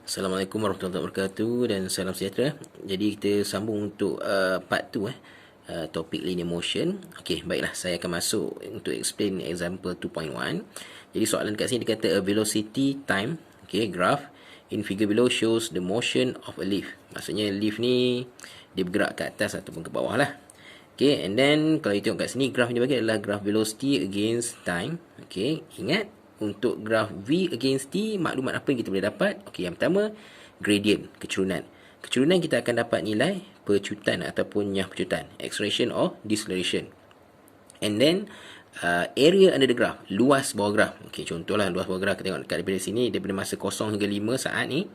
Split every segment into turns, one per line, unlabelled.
Assalamualaikum warahmatullahi wabarakatuh dan salam sejahtera. Jadi kita sambung untuk part 2 topik linear motion. Okey, baiklah, saya akan masuk untuk explain example 2.1. Jadi soalan kat sini dia kata a velocity time, graph in figure below shows the motion of a leaf. Maksudnya leaf ni dia bergerak ke atas ataupun ke bawah lah. Okay, and then kalau kita tengok kat sini, graf ni bagi adalah graf velocity against time. Okay, ingat untuk graf V against T, maklumat apa yang kita boleh dapat? Okay, yang pertama, gradient, kecurunan. Kecurunan kita akan dapat nilai pecutan ataupun nyah pecutan, acceleration or deceleration. And then, area under the graph, luas bawah graf. Okay, contohlah luas bawah graf, kita tengok dekat daripada sini, daripada masa 0 hingga 5 saat ni.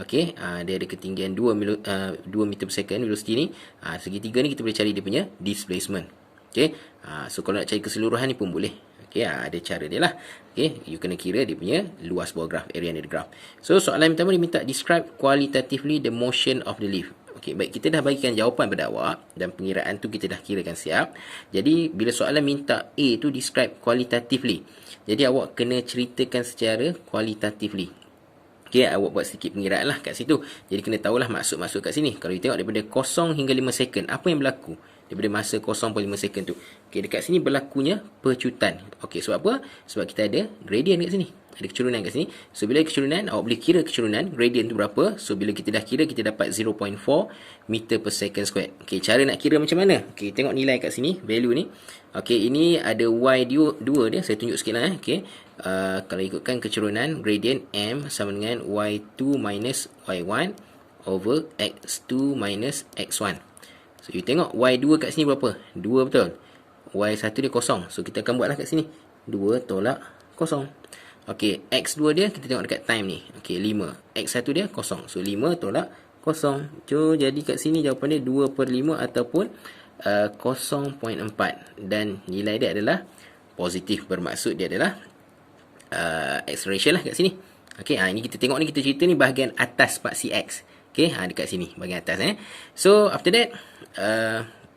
Okay, dia ada ketinggian 2 meter per second velocity ni. Segitiga ni kita boleh cari dia punya displacement. Okay, so kalau nak cari keseluruhan ni pun boleh. Okay, ada cara dia lah. Okay, you kena kira dia punya luas bawah graf, area under the graph. So soalan pertama dia minta describe qualitatively the motion of the leaf. Okay, baik, kita dah bagikan jawapan pada awak dan pengiraan tu kita dah kirakan siap. Jadi bila soalan minta A tu describe qualitatively, jadi awak kena ceritakan secara qualitatively. Okay, awak buat sedikit pengiraan lah kat situ. Jadi kena tahulah maksud-maksud kat sini. Kalau kita tengok daripada 0 hingga 5 second, apa yang berlaku daripada masa 0.5 second tu? Okay, dekat sini berlakunya pecutan. Okay, sebab apa? Sebab kita ada gradient kat sini. Ada kecurunan kat sini. So, bila kecurunan, awak boleh kira kecurunan, gradient tu berapa. So, bila kita dah kira, kita dapat 0.4 meter per second square. Okay, cara nak kira macam mana? Okay, tengok nilai kat sini, value ni. Okay, ini ada Y2 dia. Saya tunjuk sikit lah. Okay, kalau ikutkan kecurunan, gradient M sama dengan Y2 minus Y1 over X2 minus X1. So, you tengok Y2 kat sini berapa? 2 betul. Y1 dia kosong. So, kita akan buatlah kat sini. 2 tolak kosong. Okey, X2 dia kita tengok dekat time ni. Okey, 5. X1 dia kosong. So, 5 tolak kosong. So, jadi kat sini jawapan dia 2/5 ataupun 0.4. Dan nilai dia adalah positif. Bermaksud dia adalah acceleration lah kat sini. Okey, ini kita tengok ni, kita cerita ni bahagian atas part CX. Okey, dekat sini bahagian atas So, after that,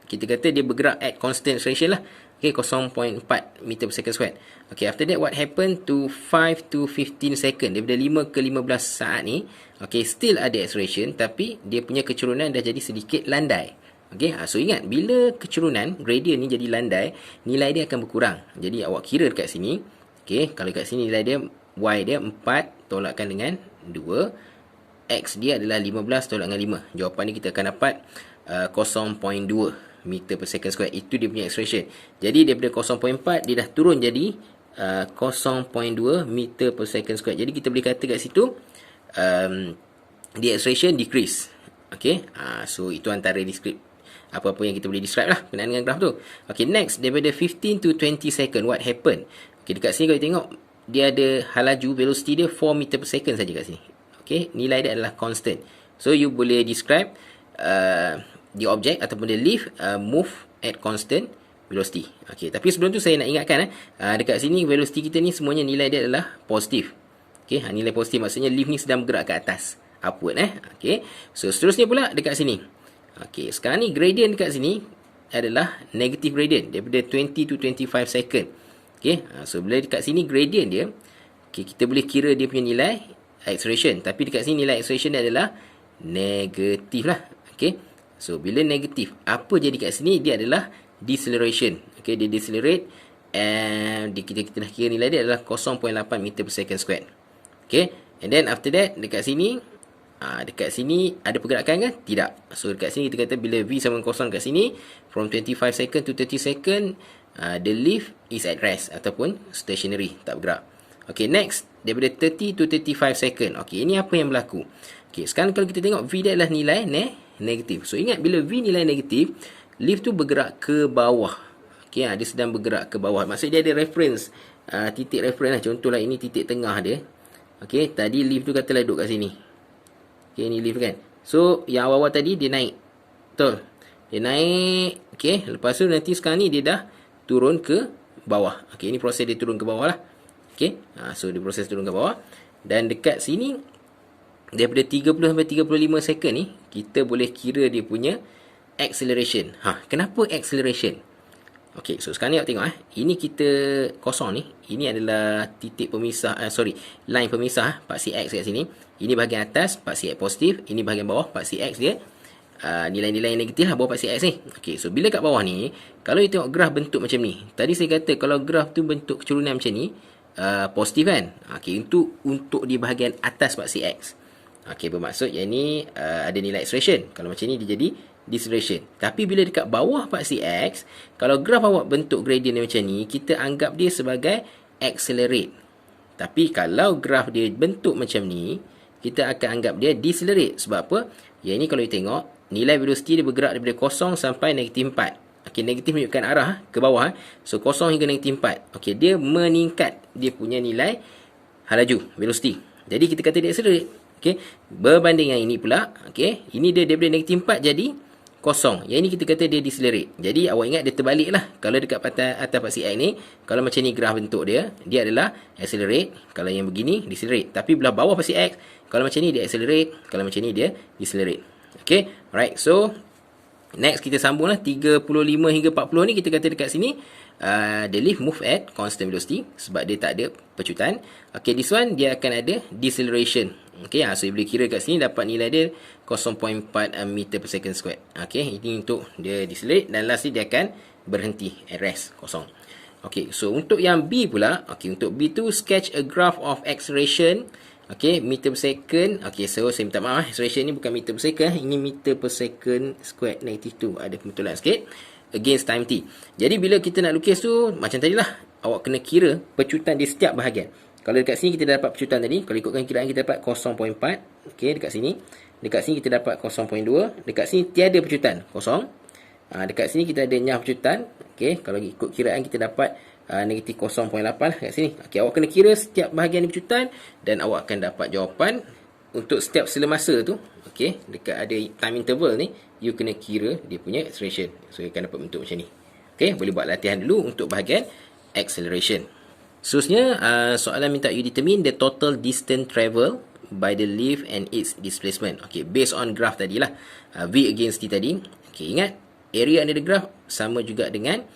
kita kata dia bergerak at constant acceleration lah. Okay, 0.4 meter per second square. Okay, after that, what happened to 5 to 15 second? Daripada 5 ke 15 saat ni, okay, still ada acceleration, tapi dia punya kecurunan dah jadi sedikit landai. Okay, so ingat, bila kecurunan, gradient ni jadi landai, nilai dia akan berkurang. Jadi, awak kira dekat sini. Okay, kalau dekat sini nilai dia, Y dia 4 tolakkan dengan 2. X dia adalah 15 tolak dengan 5. Jawapan ni kita akan dapat 0.2 meter per second square. Itu dia punya acceleration. Jadi daripada 0.4 dia dah turun jadi 0.2 meter per second square. Jadi kita boleh kata kat situ the acceleration decrease. Okay, so itu antara describe apa-apa yang kita boleh describe lah berkenaan dengan graf tu. Okay, next, daripada 15 to 20 second, what happen? Okay, dekat sini kalau tengok dia ada halaju, velocity dia 4 meter per second saja kat sini. Okay, nilai dia adalah constant. So you boleh describe the object ataupun the leaf move at constant velocity. Okay, tapi sebelum tu saya nak ingatkan dekat sini velocity kita ni semuanya nilai dia adalah positif. Okay, nilai positif maksudnya leaf ni sedang bergerak ke atas, upward Okay, so seterusnya pula dekat sini. Okay, sekarang ni gradient dekat sini adalah negative gradient daripada 20 to 25 second. Okay, so bila dekat sini gradient dia, okay, kita boleh kira dia punya nilai acceleration, tapi dekat sini nilai acceleration dia adalah negatif lah. Okay, so, bila negatif, apa jadi kat sini? Dia adalah deceleration. Okay, dia decelerate. And kita dah kira nilai dia adalah 0.8 meter per second square. Okay, and then after that, dekat sini ada pergerakan ke? Tidak. So, dekat sini kita kata bila V sama 0 kat sini, from 25 second to 30 second, the leaf is at rest ataupun stationary, tak bergerak. Okay, next, daripada 30 to 35 second. Okay, ini apa yang berlaku? Okay, sekarang kalau kita tengok V dia adalah nilai negatif. So, ingat bila V nilai negatif, leaf tu bergerak ke bawah. Okay, dia sedang bergerak ke bawah. Maksudnya dia ada reference, titik reference lah. Contohlah ini titik tengah dia. Okay, tadi leaf tu katalah duduk kat sini. Okay, ni leaf kan. So, yang awal-awal tadi dia naik. Betul. Dia naik. Okay, lepas tu nanti sekarang ni dia dah turun ke bawah. Okay, ini proses dia turun ke bawah lah. Okay, so dia proses turun ke bawah. Dan dekat sini, daripada 30 sampai 35 second ni, kita boleh kira dia punya acceleration. Kenapa acceleration? Okey, so sekarang ni awak tengok ini kita kosong ni. Ini adalah titik pemisah, line pemisah part CX kat sini. Ini bahagian atas part CX positif, ini bahagian bawah part CX dia nilai-nilai yang negatif lah bawah part CX ni. Okey, so bila kat bawah ni, kalau you tengok graf bentuk macam ni. Tadi saya kata kalau graf tu bentuk kecurunan macam ni, positif kan? Okey, untuk di bahagian atas part CX. Okey, bermaksud yang ni ada nilai acceleration. Kalau macam ni dia jadi deceleration. Tapi bila dekat bawah part CX, kalau graf awak bentuk gradient macam ni, kita anggap dia sebagai accelerate. Tapi kalau graf dia bentuk macam ni, kita akan anggap dia decelerate. Sebab apa? Yang ni kalau you tengok, nilai velocity dia bergerak daripada 0 sampai negatif 4. Okey, negatif menunjukkan arah ke bawah. So 0 hingga negatif 4. Okey, dia meningkat dia punya nilai laju, velocity. Jadi kita kata dia accelerate. Okey, berbanding yang ini pula, okey, ini dia daripada negatif 4 jadi 0. Yang ini kita kata dia decelerate. Jadi awak ingat dia terbalik lah. Kalau dekat atas part CX ni, kalau macam ni graf bentuk dia adalah accelerate. Kalau yang begini, decelerate. Tapi belah bawah part CX, kalau macam ni dia accelerate. Kalau macam ni dia decelerate. Okay, alright. So, next kita sambung lah. 35 hingga 40 ni kita kata dekat sini, the lift move at constant velocity. Sebab dia tak ada pecutan. Okay, this one dia akan ada deceleration. Okay, so boleh kira kat sini dapat nilai dia 0.4 meter per second square. Okay, ini untuk dia decelerate. Dan lastly dia akan berhenti at rest, kosong. Okay, so untuk yang B pula, okay, untuk B tu sketch a graph of acceleration. Okay, meter per second. Okay, so saya minta maaf, acceleration ni bukan meter per second, ini meter per second square negative 2. Ada pembetulan sikit. Against time t. Jadi bila kita nak lukis tu, macam tadi lah, awak kena kira pecutan di setiap bahagian. Kalau dekat sini kita dah dapat pecutan tadi, kalau ikutkan kiraan kita dapat 0.4. Okey, dekat sini. Dekat sini kita dapat 0.2. Dekat sini tiada pecutan, kosong. Dekat sini kita ada nyah pecutan. Okey, kalau ikut kiraan kita dapat negatif 0.8 lah kat sini. Okey, awak kena kira setiap bahagian pecutan dan awak akan dapat jawapan untuk setiap sela masa tu. Okey, dekat ada time interval ni, you kena kira dia punya acceleration. So, you akan dapat bentuk macam ni. Okey, boleh buat latihan dulu untuk bahagian acceleration. Seterusnya, soalan minta you determine the total distance travel by the lift and its displacement. Okay, based on graph tadilah, V against T tadi. Okay, ingat, area under the graph sama juga dengan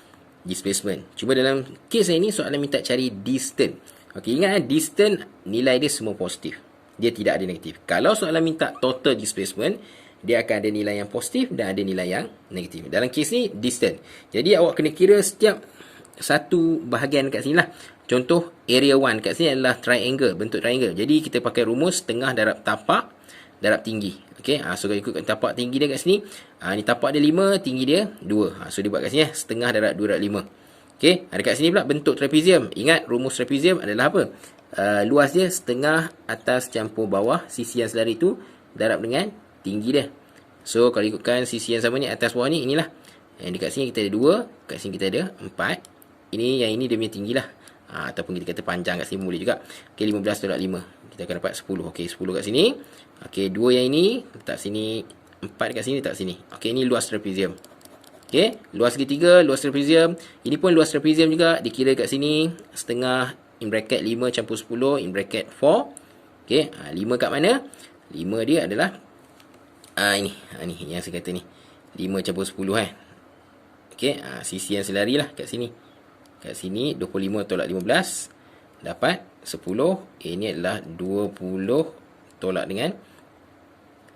displacement. Cuma dalam case ini, soalan minta cari distance. Okay, ingat, distance nilai dia semua positif. Dia tidak ada negatif. Kalau soalan minta total displacement, dia akan ada nilai yang positif dan ada nilai yang negatif. Dalam case ni, distance. Jadi, awak kena kira setiap satu bahagian kat sini lah. Contoh area 1 kat sini adalah triangle, bentuk triangle. Jadi kita pakai rumus setengah darab tapak darab tinggi. Okey, so kalau ikutkan tapak tinggi dia kat sini, ni tapak dia 5, tinggi dia 2. So dia buat kat sini setengah darab 2 darab 5. Okey, dekat sini pula bentuk trapezium. Ingat rumus trapezium adalah apa? Luas dia setengah atas campur bawah, sisi yang selari tu darab dengan tinggi dia. So kalau ikutkan sisi yang sama ni atas bawah ni, inilah. Dekat sini kita ada 2, kat sini kita ada 4. Yang ini dia punya tinggi lah. Ataupun kita kata panjang kat sini boleh juga. Okey, 15 tolak 5. Kita akan dapat 10. Okey, 10 kat sini. Okey, 2 yang ini letak sini, 4 kat sini letak sini. Okey, ini luas trapezium. Okey, luas segitiga, luas trapezium. Ini pun luas trapezium juga, dikira kat sini setengah in bracket 5 campur 10 in bracket 4. Okey, 5 kat mana? 5 dia adalah ini yang saya kata ni. 5 campur 10 Okey, sisi yang selari lah kat sini. Kat sini 25 tolak 15 dapat 10. Ini adalah 20 tolak dengan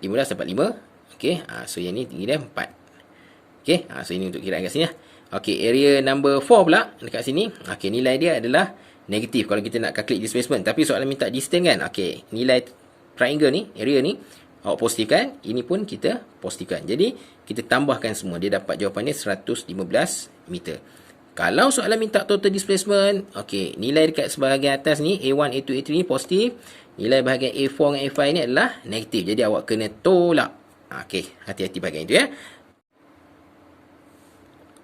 15 dapat 5. Okey, so yang ni tinggi dia 4. Okey, so ini untuk kiraan kat sini lah. Okey, area number 4 pula dekat sini. Okey, nilai dia adalah negatif kalau kita nak calculate displacement. Tapi soalan minta distance kan. Okey, nilai triangle ni, area ni awak positifkan, ini pun kita positifkan. Jadi kita tambahkan semua, dia dapat jawapannya 115 meter. Kalau soalan minta total displacement, okey, nilai dekat sebahagian atas ni, A1, A2, A3 ni positif. Nilai bahagian A4 dan A5 ni adalah negatif. Jadi awak kena tolak. Okey, hati-hati bahagian itu ya.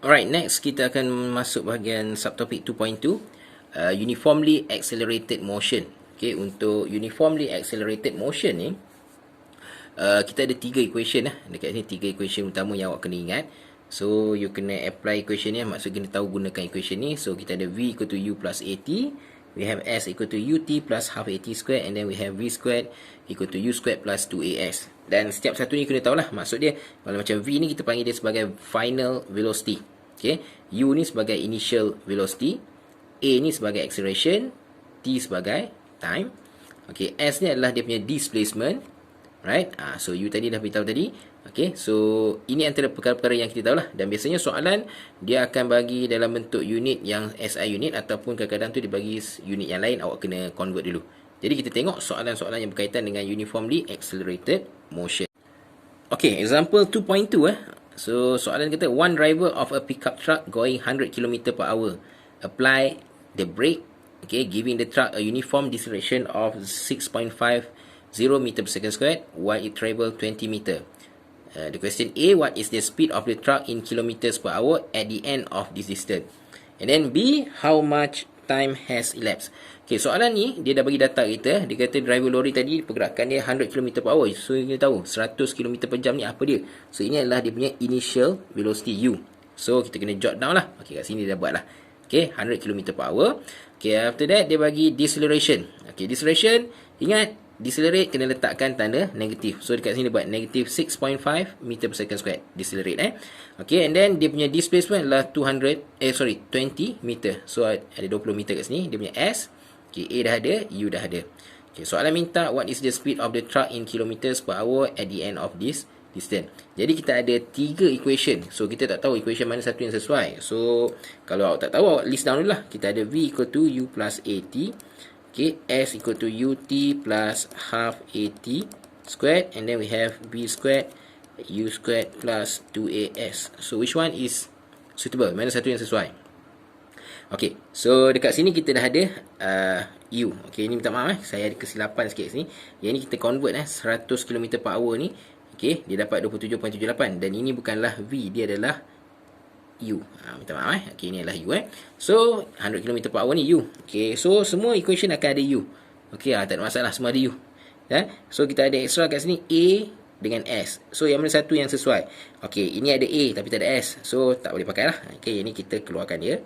Alright, next kita akan masuk bahagian subtopik 2.2. Uniformly accelerated motion. Okey, untuk uniformly accelerated motion ni, kita ada 3 equation lah. Dekat sini 3 equation utama yang awak kena ingat. So, you kena apply equation ni. Maksud kena tahu gunakan equation ni. So, kita ada V equal to U plus AT. We have S equal to UT plus half AT squared. And then we have V squared equal to U squared plus 2AS. Dan setiap satu ni kena tahulah. Maksud dia, kalau macam V ni kita panggil dia sebagai final velocity. Okay, U ni sebagai initial velocity, A ni sebagai acceleration, T sebagai time. Okay, S ni adalah dia punya displacement. Right, so U tadi dah beritahu tadi. Okay, so ini antara perkara-perkara yang kita tahu lah. Dan biasanya soalan dia akan bagi dalam bentuk unit yang SI unit, ataupun kadang-kadang tu dia bagi unit yang lain, awak kena convert dulu. Jadi kita tengok soalan-soalan yang berkaitan dengan uniformly accelerated motion. Okay, example 2.2 So soalan kata, one driver of a pickup truck going 100 km per hour apply the brake, okay, giving the truck a uniform deceleration of 6.50 meter per second squared while it travel 20 meter. The question A, what is the speed of the truck in kilometers per hour at the end of this distance? And then B, how much time has elapsed? Okay, soalan ni dia dah bagi data kita. Dia kata driver lori tadi pergerakan dia 100 km per hour. So kita tahu 100 km per jam ni apa dia. So ini adalah dia punya initial velocity U. So kita kena jot down lah. Okay, kat sini dia dah buat lah. Okay, 100 km per hour. Okay, after that dia bagi deceleration. Okay, deceleration, ingat decelerate kena letakkan tanda negatif. So dekat sini dia buat negative 6.5 meter per second squared. Decelerate Okay, and then dia punya displacement adalah 20 meter. So ada 20 meter kat sini. Dia punya S. Okay, A dah ada, U dah ada. Okay, soalan minta what is the speed of the truck in kilometers per hour at the end of this distance. Jadi kita ada 3 equation. So kita tak tahu equation mana satu yang sesuai. So kalau awak tak tahu, awak list down dulu lah. Kita ada V equal to U plus AT. Okay, S equal to UT plus half AT squared, and then we have B squared U squared plus 2AS. So which one is suitable? Mana satu yang sesuai? Okay, so dekat sini kita dah ada U. Okay, ni minta maaf saya ada kesilapan sikit sini. Yang ni kita convert 100 km per hour ni. Okay, dia dapat 27.78, dan ini bukanlah V, dia adalah U. Minta maaf Okay, ini adalah U So 100 km per hour ni U. Okay, so semua equation akan ada U. Okay, tak ada masalah, semua ada U. So kita ada extra kat sini A dengan S. So yang mana satu yang sesuai? Okay, ini ada A tapi tak ada S. So tak boleh pakai lah. Okay, ini kita keluarkan dia.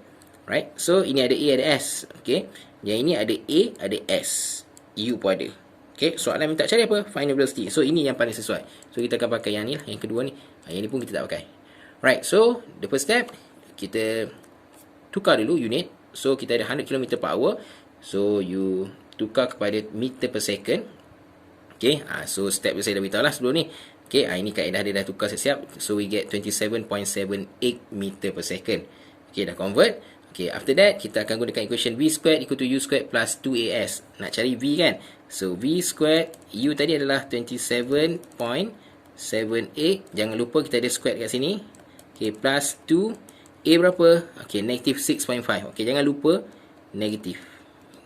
Right, so ini ada A ada S. Okay, yang ini ada A ada S, U pun ada. Okay, soalan minta cari apa? Final velocity. So ini yang paling sesuai. So kita akan pakai yang ni lah, yang kedua ni. Yang ni pun kita tak pakai. Right, so the first step kita tukar dulu unit. So kita ada 100 km per hour. So you tukar kepada meter per second. Okay, so step saya dah beritahu lah sebelum ni. Okay, ini kaedah dia dah tukar siap-siap. So we get 27.78 meter per second. Okay, dah convert. Okay, after that kita akan gunakan equation V squared equal to U squared plus 2AS. Nak cari V kan? So V squared, U tadi adalah 27.78. Jangan lupa kita ada squared kat sini. Okay, plus 2. A berapa? Okay, negative 6.5. Okay, jangan lupa negative.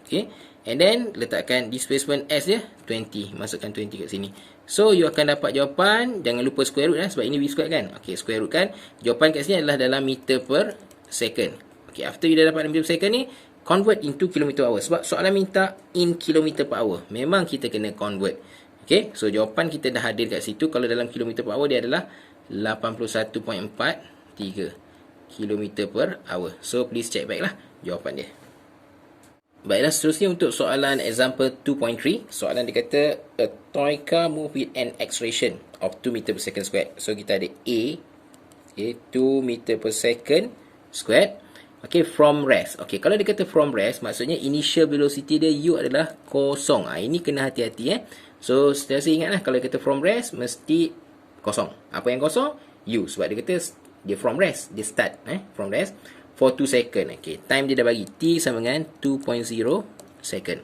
Okay, and then letakkan displacement S dia 20. Masukkan 20 kat sini. So you akan dapat jawapan. Jangan lupa square root sebab ini V squared kan. Okay, square root kan. Jawapan kat sini adalah dalam meter per second. Okay, after you dah dapat meter per second ni, convert into kilometer per hour. Sebab soalan minta in kilometer per hour. Memang kita kena convert. Okay, so jawapan kita dah hadir kat situ. Kalau dalam kilometer per hour dia adalah 81.43 kilometer per hour. So please check back lah jawapan dia. Baiklah, seterusnya untuk soalan example 2.3. Soalan dia kata a toy car move with an acceleration of 2 meter per second squared. So kita ada A, okay, 2 meter per second squared. Okay, from rest. Okay, kalau dia kata from rest, maksudnya initial velocity dia U adalah kosong. Ini kena hati-hati So, sentiasa ingatlah kalau dia kata from rest, mesti kosong. Apa yang kosong? U. Sebab dia kata dia from rest. Dia start from rest for 2 second. Okay, time dia dah bagi. T sama dengan 2.0 second.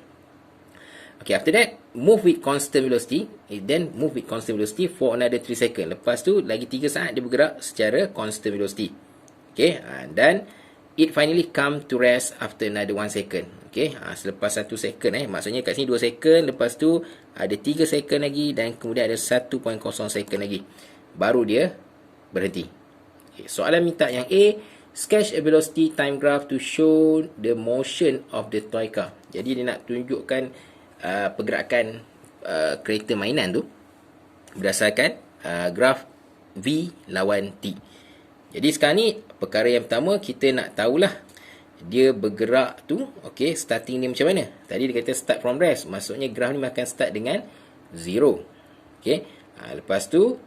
Okay, after that, move with constant velocity. Then move with constant velocity for another 3 second. Lepas tu, lagi 3 saat dia bergerak secara constant velocity. Okay, dan it finally come to rest after another 1 second. Okay, selepas 1 second maksudnya kat sini 2 second, lepas tu ada 3 second lagi, dan kemudian ada 1.0 second lagi, baru dia berhenti. Okay, soalan minta yang A, sketch a velocity time graph to show the motion of the toy car. Jadi dia nak tunjukkan pergerakan kereta mainan tu berdasarkan graf V lawan T. Jadi sekarang ni perkara yang pertama kita nak tahulah dia bergerak tu, okay, starting dia macam mana. Tadi dia kata start from rest, maksudnya graf ni akan start dengan 0. Okay, lepas tu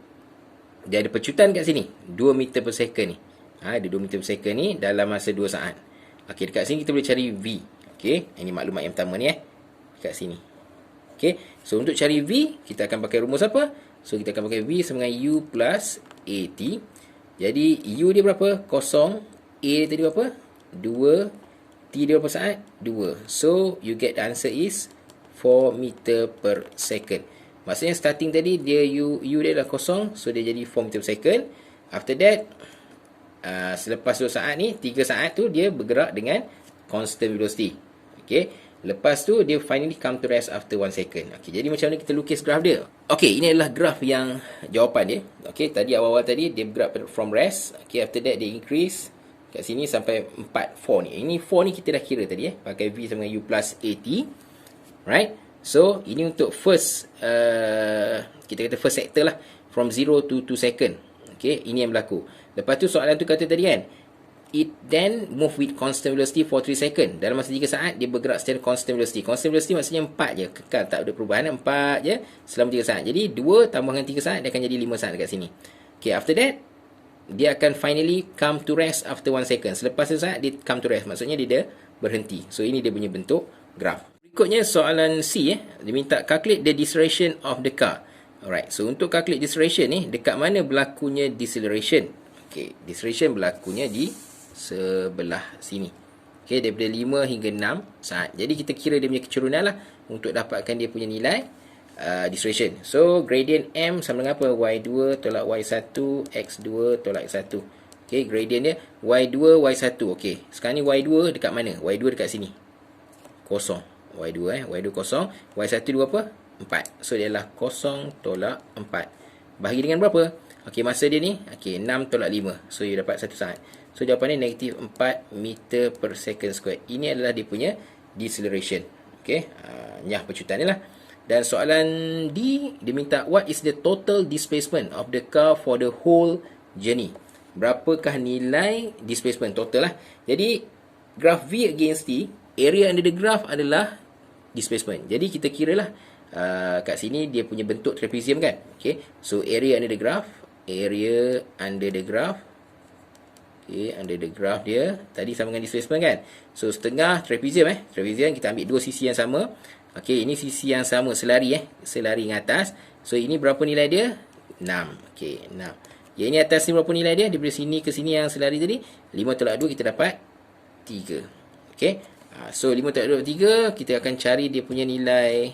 dia ada pecutan kat sini 2 meter per second ni. Ada 2 meter per second ni dalam masa 2 saat. Okey, dekat sini kita boleh cari V. Okey, ini maklumat yang pertama ni dekat sini. Okey, so untuk cari V, kita akan pakai rumus apa? So kita akan pakai V sama dengan U plus AT. Jadi U dia berapa? 0. A dia tadi berapa? 2. T dia berapa saat? 2. So you get the answer is 4 meter per second. Maksudnya starting tadi dia U dia dah 0, so dia jadi 4 meter per second. After that, selepas 2 saat ni, 3 saat tu dia bergerak dengan constant velocity. Okay, lepas tu dia finally come to rest after 1 second. Okay, jadi macam mana kita lukis graf dia? Okay, ini adalah graf yang jawapan dia. Okay, tadi awal-awal tadi dia bergerak from rest. Okay, after that dia increase kat sini sampai 4 ni. Ini 4 ni kita dah kira tadi pakai V sama dengan U plus AT. Right? So, ini untuk first kita kata first sector lah, from 0 to 2 second. Okay, ini yang berlaku. Lepas tu soalan tu kata tadi kan, it then move with constant velocity for 3 second. Dalam masa 3 saat dia bergerak secara constant velocity. Constant velocity maksudnya 4 je, kekal, tak ada perubahan, 4 je selama 3 saat. Jadi 2 tambah dengan 3 saat dia akan jadi 5 saat dekat sini. Okay, after that dia akan finally come to rest after 1 second. Selepas 1 saat dia come to rest, maksudnya dia berhenti. So ini dia punya bentuk graf. Berikutnya soalan C dia minta calculate the deceleration of the car. Alright, so untuk calculate deceleration ni, dekat mana berlakunya deceleration? Okay, deceleration berlakunya di sebelah sini. Okay, daripada 5 hingga 6 saat. Jadi kita kira dia punya kecurunan lah untuk dapatkan dia punya nilai deceleration. So gradient M sama dengan apa? Y2 tolak Y1, X2 tolak X1. Okay, gradient dia Y2, Y1. Okay, sekarang ni Y2 dekat mana? Y2 dekat sini. Kosong. Y2 Y2 kosong. Y1 2 apa? 4. So dia adalah 0 tolak 4. Bahagi dengan berapa? Okey, masa dia ni okey 6 tolak 5. So you dapat 1 saat. So jawapan ni negatif 4 meter per second square. Ini adalah dia punya deceleration. Okey, nyah pecutan ni lah. Dan soalan D dia minta what is the total displacement of the car for the whole journey. Berapakah nilai displacement total lah. Jadi graph V against T, area under the graph adalah displacement. Jadi kita kira lah kat sini dia punya bentuk trapezium kan. Okay, so area under the graph, area under the graph. Okay, under the graph dia tadi sama dengan displacement kan. So setengah trapezium trapezium kita ambil dua sisi yang sama. Okay, ini sisi yang sama, selari selari dengan atas. So ini berapa nilai dia? 6. Okay, 6. Yang ini atas ni berapa nilai dia? Daripada sini ke sini yang selari tadi 5 tolak 2 kita dapat 3. Okay, so 5 tolak 2 3 kita akan cari dia punya nilai.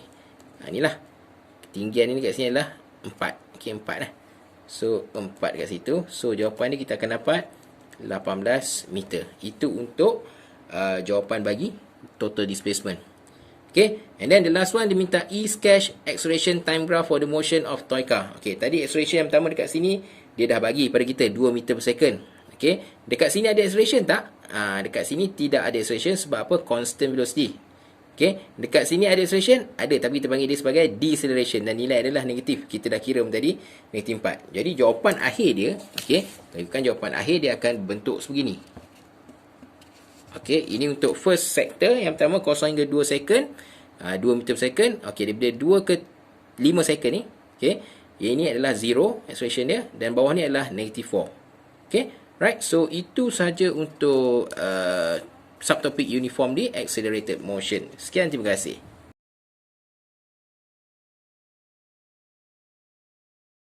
Inilah ketinggian ini kat sini adalah 4. Okay, 4 lah. So 4 kat situ. So jawapan ni kita akan dapat 18 meter. Itu untuk jawapan bagi total displacement. Okay, and then the last one dia minta sketch acceleration time graph for the motion of toy car. Okay, tadi acceleration yang pertama dekat sini dia dah bagi pada kita 2 meter per second. Okay, dekat sini ada acceleration tak? Dekat sini tidak ada acceleration sebab apa? Constant velocity. Okay, dekat sini ada acceleration? Ada, tapi kita panggil dia sebagai deceleration dan nilai adalah negatif. Kita dah kira tadi negatif 4. Jadi jawapan akhir dia, okay, bukan jawapan akhir dia akan bentuk sebegini. Okay, ini untuk first sector. Yang pertama 0 hingga 2 second, 2 meter per second. Okay, daripada 2 ke 5 second ni, okay, yang ini adalah 0 acceleration dia, dan bawah ni adalah negative 4. Okay, right. So itu saja untuk subtopik uniformly accelerated motion. Sekian, terima kasih.